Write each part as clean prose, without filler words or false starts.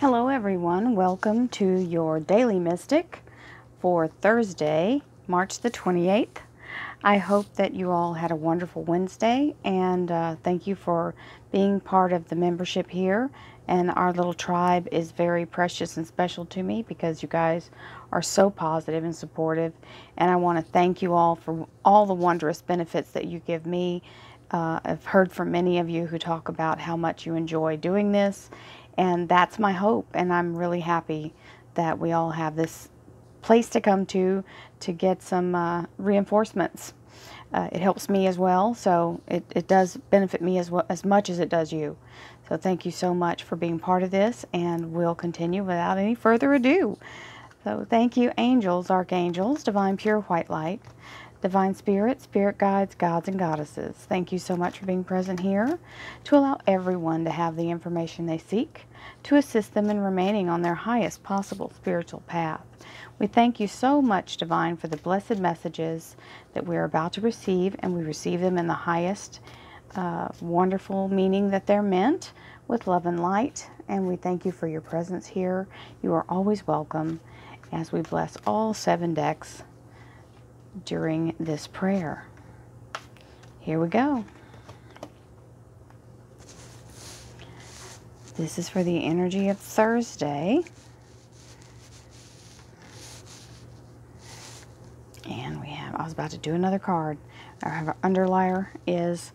Hello everyone, welcome to your Daily Mystic for Thursday, March the 28th. I hope that you all had a wonderful Wednesday, and thank you for being part of the membership here. And our little tribe is very precious and special to me because you guys are so positive and supportive, and I want to thank you all for all the wondrous benefits that you give me. I've heard from many of you who talk about how much you enjoy doing this, and that's my hope, and I'm really happy that we all have this place to come to get some reinforcements. It helps me as well, so it does benefit me as much as it does you. So thank you so much for being part of this, and we'll continue without any further ado. So thank you, angels, archangels, divine pure white light, divine spirit, spirit guides, gods and goddesses. Thank you so much for being present here to allow everyone to have the information they seek to assist them in remaining on their highest possible spiritual path. We thank you so much, Divine, for the blessed messages that we are about to receive, and we receive them in the highest wonderful meaning that they're meant, with love and light. And we thank you for your presence here. You are always welcome, as we bless all 7 decks during this prayer. Here we go. This is for the energy of Thursday. And we have, I was about to do another card. Our underlier is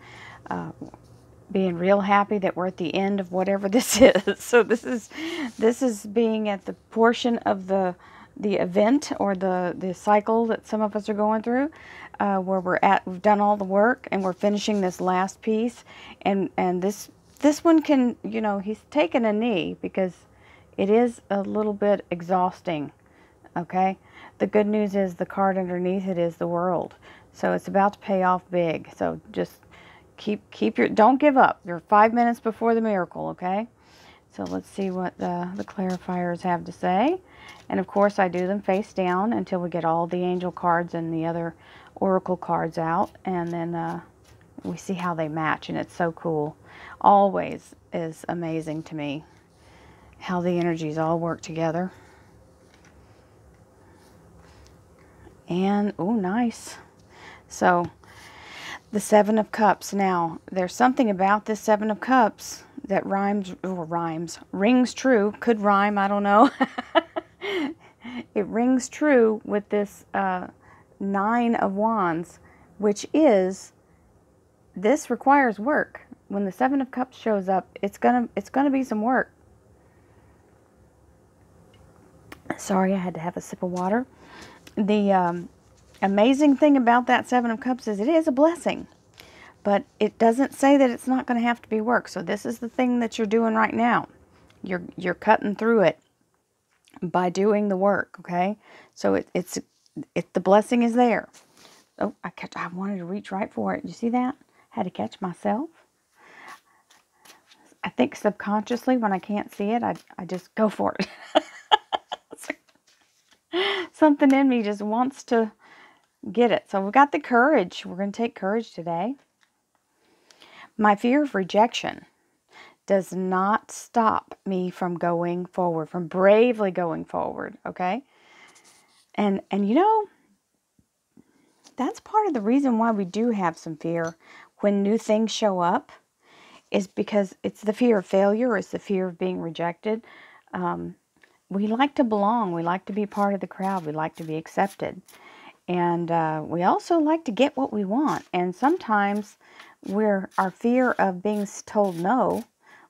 being real happy that we're at the end of whatever this is. So this is being at the portion of the event or the cycle that some of us are going through, where we've done all the work and we're finishing this last piece, and this one can, you know, he's taken a knee because it is a little bit exhausting. Okay, the good news is the card underneath it is the world, so it's about to pay off big. So just don't give up. You're 5 minutes before the miracle. Okay, so let's see what the clarifiers have to say. And of course I do them face down until we get all the angel cards and the other oracle cards out, and then we see how they match, and it's so cool. Always is amazing to me how the energies all work together. And oh, nice. So the 7 of Cups. Now there's something about this 7 of Cups that rings true. Could rhyme, I don't know. It rings true with this 9 of Wands, which is, this requires work. When the 7 of Cups shows up, it's gonna be some work. Sorry, I had to have a sip of water. The amazing thing about that 7 of Cups is it is a blessing, but it doesn't say that it's not going to have to be work. So this is the thing that you're doing right now. You're cutting through it by doing the work. Okay, so the blessing is there. Oh, I wanted to reach right for it. You see that? Had to catch myself. I think subconsciously when I can't see it, I just go for it. Something in me just wants to get it. So we've got the courage. We're going to take courage today. My fear of rejection does not stop me from going forward, from bravely going forward, okay? And you know, that's part of the reason why we do have some fear when new things show up, is because it's the fear of failure, it's the fear of being rejected. We like to belong. We like to be part of the crowd. We like to be accepted. And we also like to get what we want. And sometimes our fear of being told no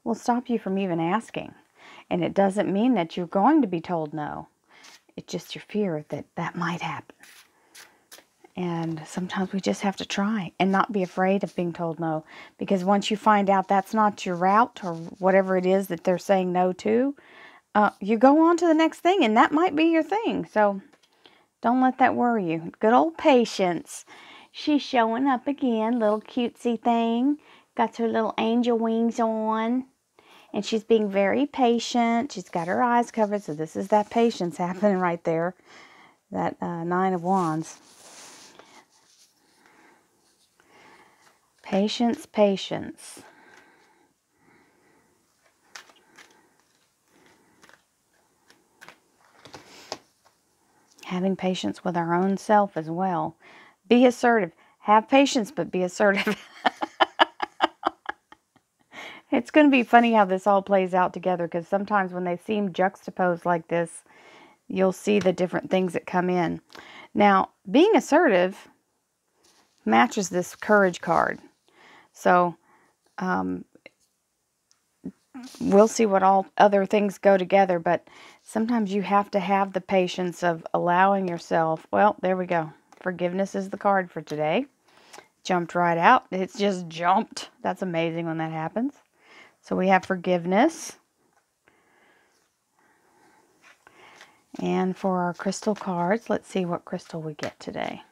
will stop you from even asking. And it doesn't mean that you're going to be told no. It's just your fear that might happen. And sometimes we just have to try and not be afraid of being told no. Because once you find out that's not your route or whatever it is that they're saying no to, you go on to the next thing, and that might be your thing. So don't let that worry you. Good old Patience. She's showing up again, little cutesy thing. Got her little angel wings on. And she's being very patient. She's got her eyes covered, so this is that patience happening right there. That 9 of Wands. Patience, patience. having patience with our own self as well. Be assertive. Have patience, but be assertive. It's going to be funny how this all plays out together, because sometimes when they seem juxtaposed like this, you'll see the different things that come in. Now, being assertive matches this courage card. So, we'll see what all other things go together, but sometimes you have to have the patience of allowing yourself. Well, there we go. Forgiveness is the card for today. Jumped right out. It's just jumped. That's amazing when that happens. So we have forgiveness. And for our crystal cards, let's see what crystal we get today.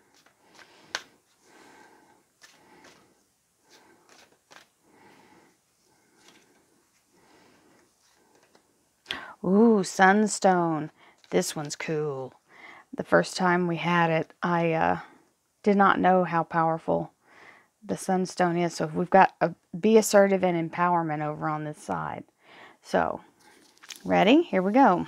Ooh, sunstone. This one's cool. The first time we had it, I did not know how powerful the sunstone is. So we've got a be assertive and empowerment over on this side. So, ready? Here we go.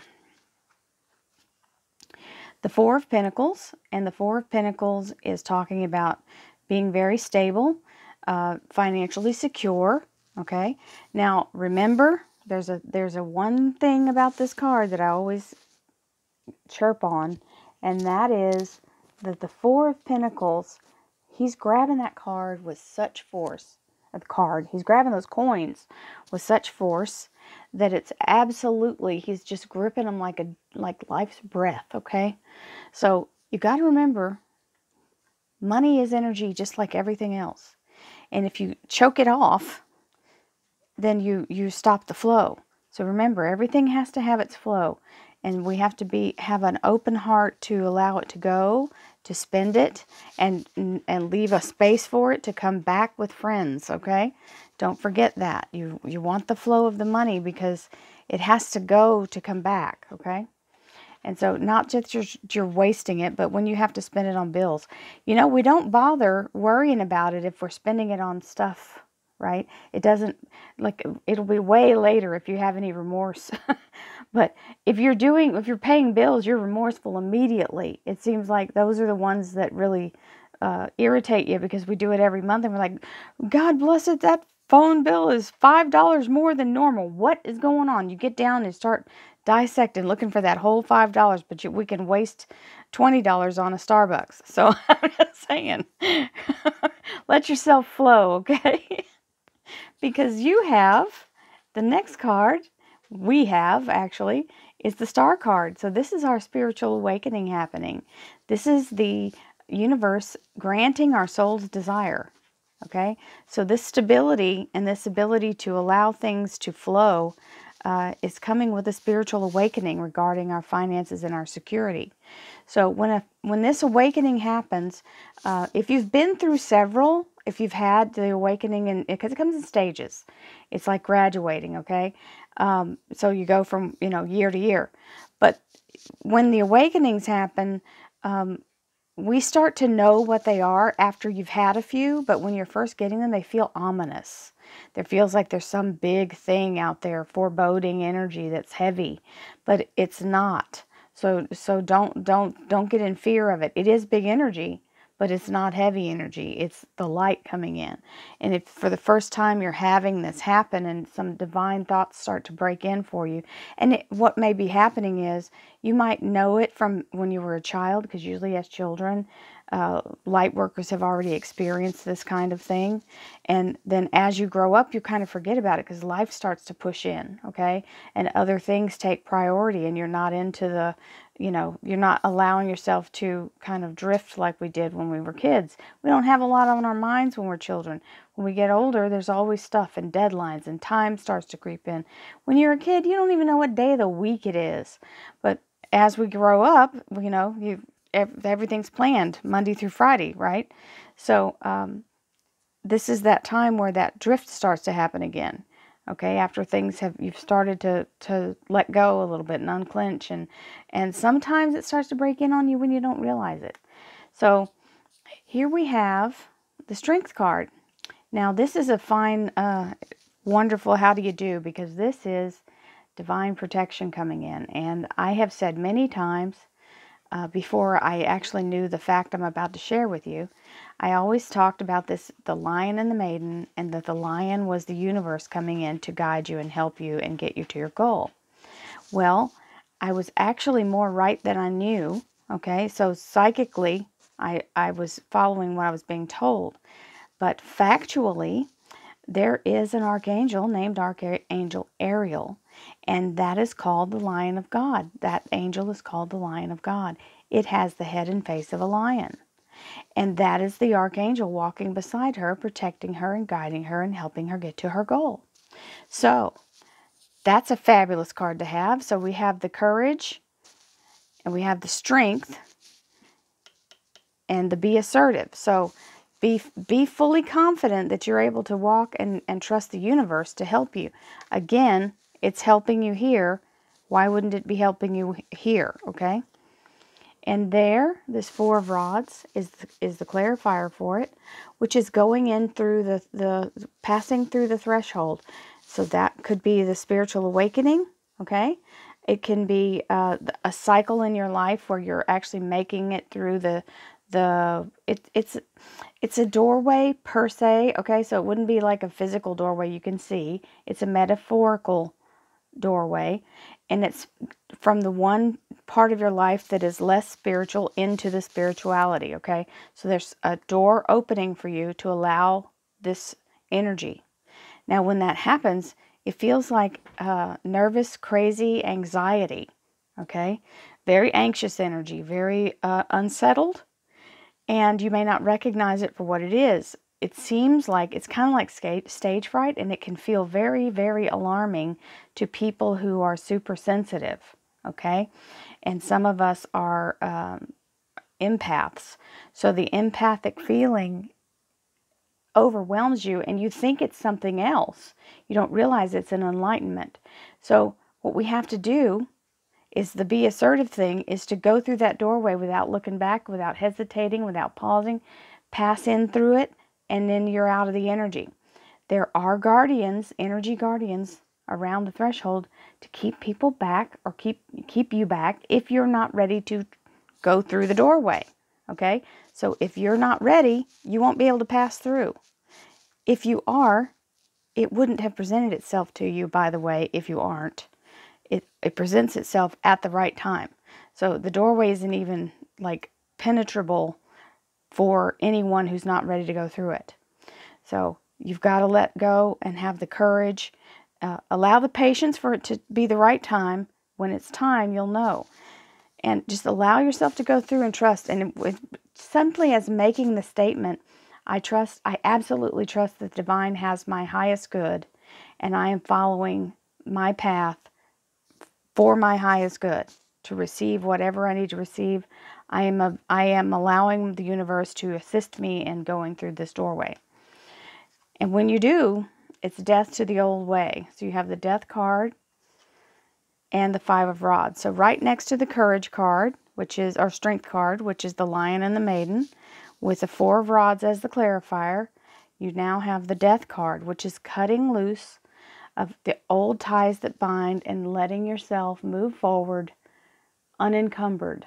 The Four of Pentacles, and the Four of Pentacles is talking about being very stable, financially secure. Okay. Now remember, there's a one thing about this card that I always chirp on, and that is that the Four of Pentacles, he's grabbing that card with such force. He's grabbing those coins with such force that it's absolutely, he's just gripping them like life's breath. Okay, so you got to remember, money is energy just like everything else, and if you choke it off, then you stop the flow. So remember, everything has to have its flow, and we have to have an open heart to allow it to go, to spend it, and leave a space for it to come back with friends. Okay, don't forget that you want the flow of the money, because it has to go to come back. Okay, and so not just you're wasting it, but when you have to spend it on bills, we don't bother worrying about it if we're spending it on stuff. Right? It doesn't, it'll be way later if you have any remorse. But if you're paying bills, you're remorseful immediately. It seems like those are the ones that really irritate you, because we do it every month and we're like, God bless it, that phone bill is $5 more than normal. What is going on? You get down and start dissecting, looking for that whole $5, but we can waste $20 on a Starbucks. So I'm just saying, let yourself flow, okay? Because you have the next card, we have actually, is the Star card. So this is our spiritual awakening happening. This is the universe granting our soul's desire. Okay, so this stability and this ability to allow things to flow is coming with a spiritual awakening regarding our finances and our security. So when this awakening happens, if you've been through several, if you've had the awakening, because it comes in stages, it's like graduating. Okay, so you go from year to year, but when the awakenings happen, we start to know what they are after you've had a few, but when you're first getting them, they feel ominous. There feels like there's some big thing out there, foreboding energy that's heavy, but it's not. So don't get in fear of it. It is big energy, but it's not heavy energy. It's the light coming in. And if for the first time you're having this happen and some divine thoughts start to break in for you, and what may be happening is you might know it from when you were a child, because usually as children, light workers have already experienced this kind of thing. And then as you grow up, you kind of forget about it because life starts to push in, okay? And other things take priority, and you're not into the, you're not allowing yourself to kind of drift like we did when we were kids. We don't have a lot on our minds when we're children. When we get older, there's always stuff and deadlines, and time starts to creep in. When you're a kid, you don't even know what day of the week it is. But as we grow up, everything's planned Monday through Friday, right? So this is that time where that drift starts to happen again. Okay, after you've started to let go a little bit and unclench, and sometimes it starts to break in on you when you don't realize it. So here we have the Strength card. Now this is a fine, wonderful how do you do, because this is divine protection coming in. And I have said many times, before I actually knew the fact I'm about to share with you. I always talked about this, the lion and the maiden, and that the lion was the universe coming in to guide you and help you and get you to your goal. Well, I was actually more right than I knew, okay? So psychically, I was following what I was being told. But factually, there is an archangel named Archangel Ariel, and that is called the Lion of God. That angel is called the Lion of God. It has the head and face of a lion. And that is the archangel walking beside her, protecting her and guiding her and helping her get to her goal. So, that's a fabulous card to have. So we have the courage, and we have the strength, and the be assertive. So be fully confident that you're able to walk and trust the universe to help you. Again, it's helping you here. Why wouldn't it be helping you here, okay? And there, this Four of Rods is the clarifier for it, which is going in through the passing through the threshold. So that could be the spiritual awakening, okay? It can be a cycle in your life where you're actually making it through it's a doorway per se, okay? So it wouldn't be like a physical doorway you can see. It's a metaphorical doorway, and it's from the one part of your life that is less spiritual into the spirituality, okay? So there's a door opening for you to allow this energy. Now, when that happens, it feels like nervous, crazy anxiety, okay? Very anxious energy, very unsettled, and you may not recognize it for what it is. It seems like it's kind of like stage fright, and it can feel very, very alarming to people who are super sensitive, okay? And some of us are empaths. So the empathic feeling overwhelms you, and you think it's something else. You don't realize it's an enlightenment. So what we have to do is the be assertive thing is to go through that doorway without looking back, without hesitating, without pausing, pass in through it, and then you're out of the energy. There are guardians, energy guardians, around the threshold to keep people back or keep you back if you're not ready to go through the doorway, okay? So if you're not ready, you won't be able to pass through. If you are, it wouldn't have presented itself to you, by the way, if you aren't. It presents itself at the right time. So the doorway isn't even like penetrable for anyone who's not ready to go through it. So you've got to let go and have the courage. Allow the patience for it to be the right time. When it's time, you'll know. And just allow yourself to go through and trust. And simply as making the statement, I absolutely trust that the divine has my highest good, and I am following my path for my highest good, to receive whatever I need to receive. I am allowing the universe to assist me in going through this doorway. And when you do, it's death to the old way. So you have the death card and the Five of Rods. So right next to the courage card, which is our strength card, which is the lion and the maiden, with the Four of Rods as the clarifier, you now have the death card, which is cutting loose of the old ties that bind and letting yourself move forward unencumbered.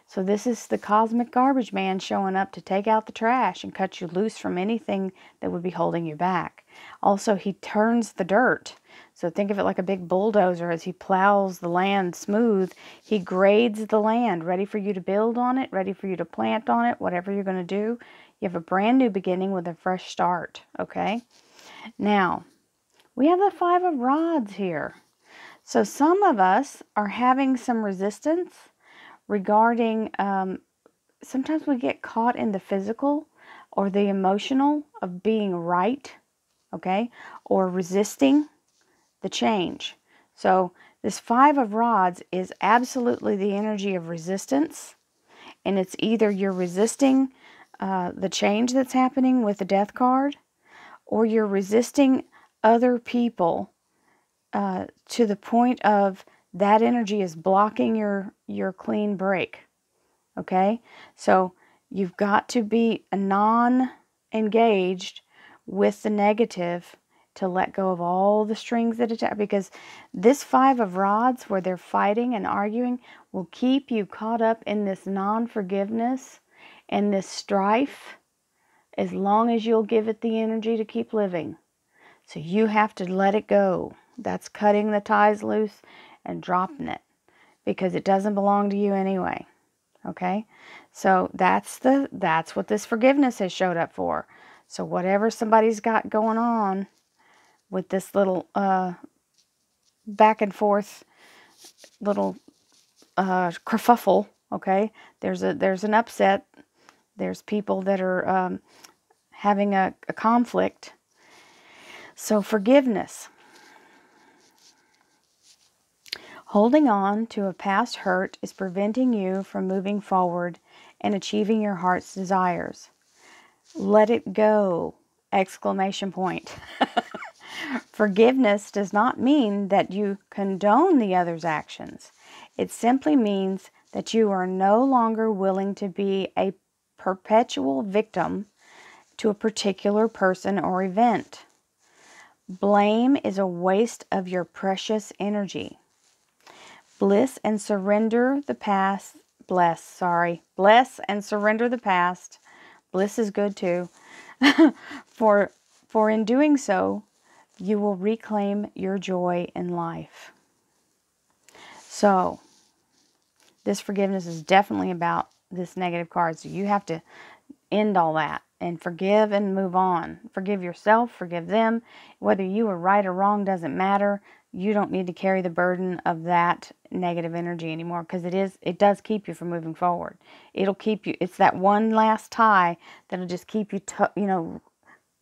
So this is the cosmic garbage man showing up to take out the trash and cut you loose from anything that would be holding you back. Also, he turns the dirt. So think of it like a big bulldozer. As he plows the land smooth, he grades the land, ready for you to build on it, ready for you to plant on it, whatever you're going to do. You have a brand new beginning with a fresh start, okay? Now, we have the Five of Rods here. So some of us are having some resistance regarding, sometimes we get caught in the physical or the emotional of being right, okay, or resisting the change. So this Five of Rods is absolutely the energy of resistance, and it's either you're resisting the change that's happening with the death card, or you're resisting other people to the point of that energy is blocking your clean break. Okay? So you've got to be non-engaged with the negative to let go of all the strings that attach, because this Five of Rods, where they're fighting and arguing, will keep you caught up in this non-forgiveness and this strife as long as you'll give it the energy to keep living. So you have to let it go. That's cutting the ties loose and dropping it, because it doesn't belong to you anyway. Okay? So that's what this forgiveness has showed up for. So whatever somebody's got going on with this little back and forth little kerfuffle, okay? There's an upset. There's people that are having a conflict. So forgiveness. Holding on to a past hurt is preventing you from moving forward and achieving your heart's desires. Let it go! Exclamation point. Forgiveness does not mean that you condone the other's actions. It simply means that you are no longer willing to be a perpetual victim to a particular person or event. Blame is a waste of your precious energy. Bless and surrender the past. Bless and surrender the past. Bliss is good too. For in doing so, you will reclaim your joy in life. So, this forgiveness is definitely about this negative card. So you have to end all that and forgive and move on. Forgive yourself, forgive them. Whether you were right or wrong doesn't matter. You don't need to carry the burden of that negative energy anymore, because it does keep you from moving forward. It'll keep you, it's that one last tie that'll just keep you,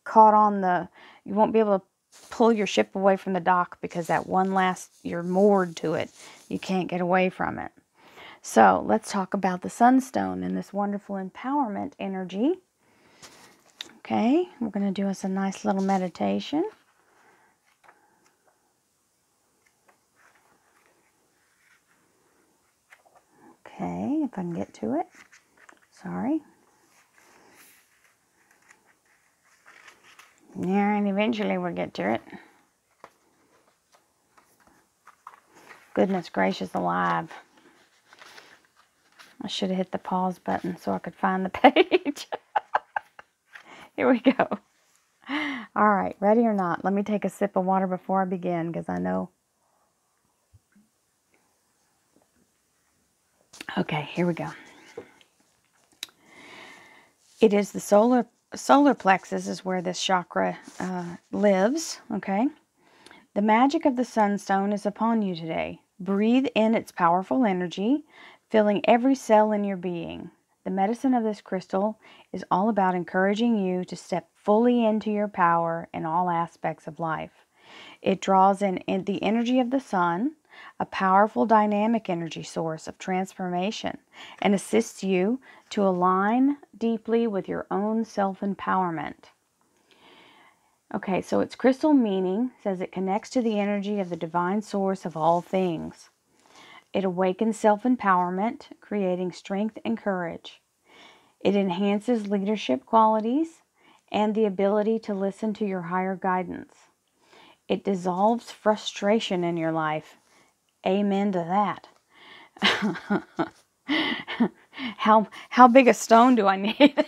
caught on you won't be able to pull your ship away from the dock, because that one last, you're moored to it. You can't get away from it. So let's talk about the sunstone and this wonderful empowerment energy. Okay, we're going to do us a nice little meditation. Okay, if I can get to it. Sorry. Yeah, and eventually we'll get to it. Goodness gracious alive. I should have hit the pause button so I could find the page. Here we go. All right, ready or not? Let me take a sip of water before I begin, because I know. Okay, here we go. It is the solar plexus is where this chakra lives, okay? The magic of the sunstone is upon you today. Breathe in its powerful energy, filling every cell in your being. The medicine of this crystal is all about encouraging you to step fully into your power in all aspects of life. It draws in the energy of the sun, a powerful dynamic energy source of transformation, and assists you to align deeply with your own self-empowerment. Okay, so its crystal meaning says it connects to the energy of the divine source of all things. It awakens self-empowerment, creating strength and courage. It enhances leadership qualities and the ability to listen to your higher guidance. It dissolves frustration in your life. Amen to that. How big a stone do I need?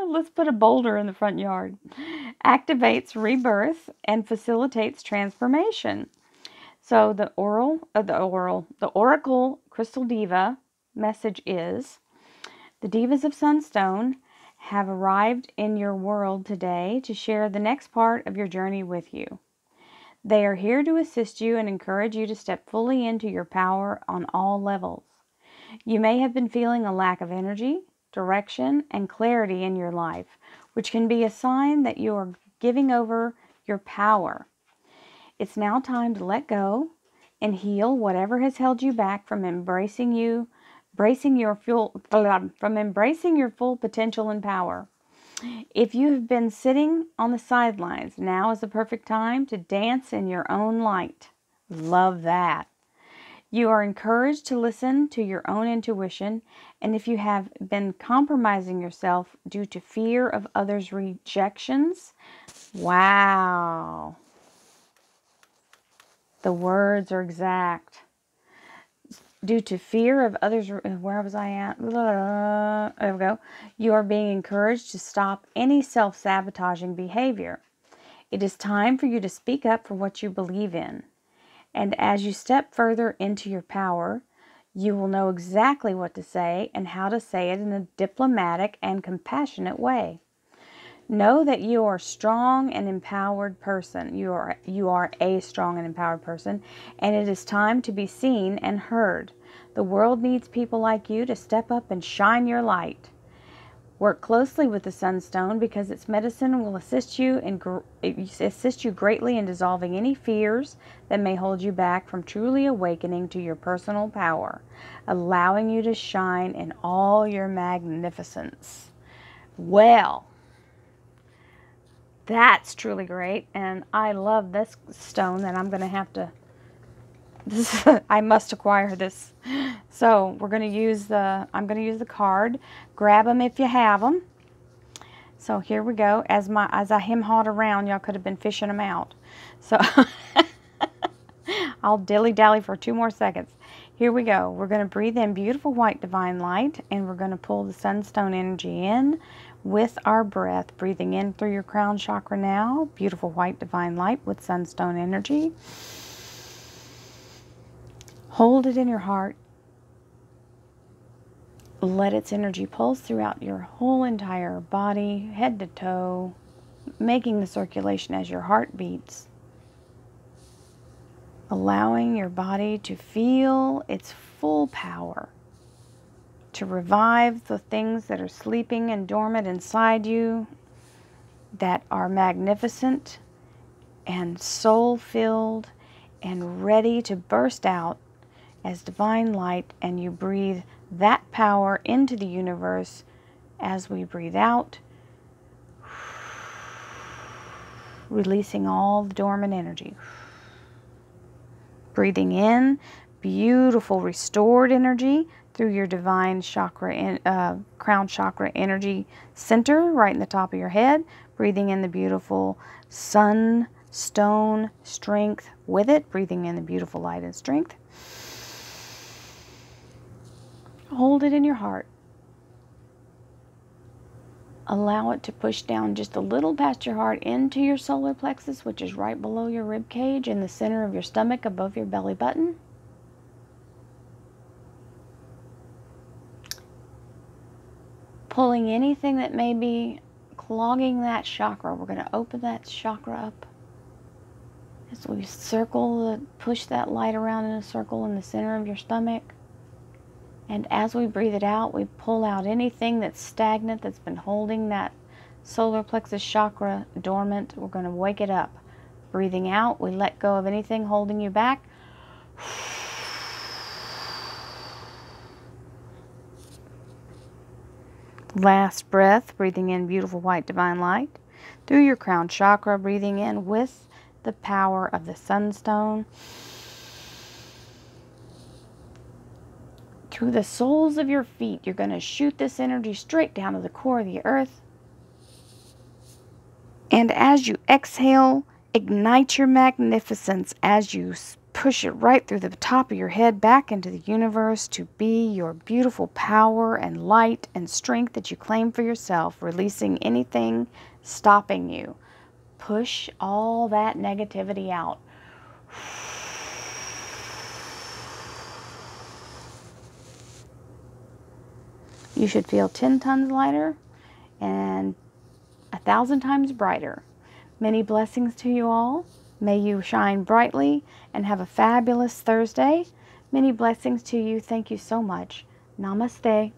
Let's put a boulder in the front yard. Activates rebirth and facilitates transformation. So the Oracle Crystal Diva message is, the Divas of Sunstone have arrived in your world today to share the next part of your journey with you. They are here to assist you and encourage you to step fully into your power on all levels. You may have been feeling a lack of energy, direction, and clarity in your life, which can be a sign that you are giving over your power. It's now time to let go and heal whatever has held you back from embracing your full potential and power. If you have been sitting on the sidelines, now is the perfect time to dance in your own light. Love that. You are encouraged to listen to your own intuition, and if you have been compromising yourself due to fear of others' rejections, wow, the words are exact. Due to fear of others, where was I at? There we go. You are being encouraged to stop any self-sabotaging behavior. It is time for you to speak up for what you believe in. And as you step further into your power, you will know exactly what to say and how to say it in a diplomatic and compassionate way. Know that you are a strong and empowered person. You are a strong and empowered person, and it is time to be seen and heard. The world needs people like you to step up and shine your light. Work closely with the Sunstone because its medicine will assist you greatly in dissolving any fears that may hold you back from truly awakening to your personal power, allowing you to shine in all your magnificence. Well, that's truly great, and I love this stone that I'm going to have to, I must acquire this. So we're going to use I'm going to use the card. Grab them if you have them. So here we go. As I hem-hawed around, y'all could have been fishing them out. So I'll dilly-dally for 2 more seconds. Here we go. We're going to breathe in beautiful white divine light, and we're going to pull the Sunstone energy in with our breath. Breathing in through your crown chakra now. Beautiful white divine light with Sunstone energy. Hold it in your heart. Let its energy pulse throughout your whole entire body, head to toe, making the circulation as your heart beats. Allowing your body to feel its full power, to revive the things that are sleeping and dormant inside you, that are magnificent and soul-filled and ready to burst out as divine light, and you breathe that power into the universe as we breathe out, releasing all the dormant energy. Breathing in beautiful restored energy through your divine chakra, crown chakra energy center right in the top of your head. Breathing in the beautiful sunstone strength with it. Breathing in the beautiful light and strength. Hold it in your heart. Allow it to push down just a little past your heart into your solar plexus, which is right below your rib cage in the center of your stomach above your belly button. Pulling anything that may be clogging that chakra. We're going to open that chakra up as we push that light around in a circle in the center of your stomach. And as we breathe it out, we pull out anything that's stagnant, that's been holding that solar plexus chakra dormant. We're going to wake it up. Breathing out, we let go of anything holding you back. Last breath, breathing in beautiful white divine light. Through your crown chakra, breathing in with the power of the sunstone. Through the soles of your feet, you're going to shoot this energy straight down to the core of the earth. And as you exhale, ignite your magnificence as you push it right through the top of your head back into the universe to be your beautiful power and light and strength that you claim for yourself, releasing anything stopping you. Push all that negativity out. You should feel 10 tons lighter and 1,000 times brighter. Many blessings to you all. May you shine brightly and have a fabulous Thursday. Many blessings to you. Thank you so much. Namaste.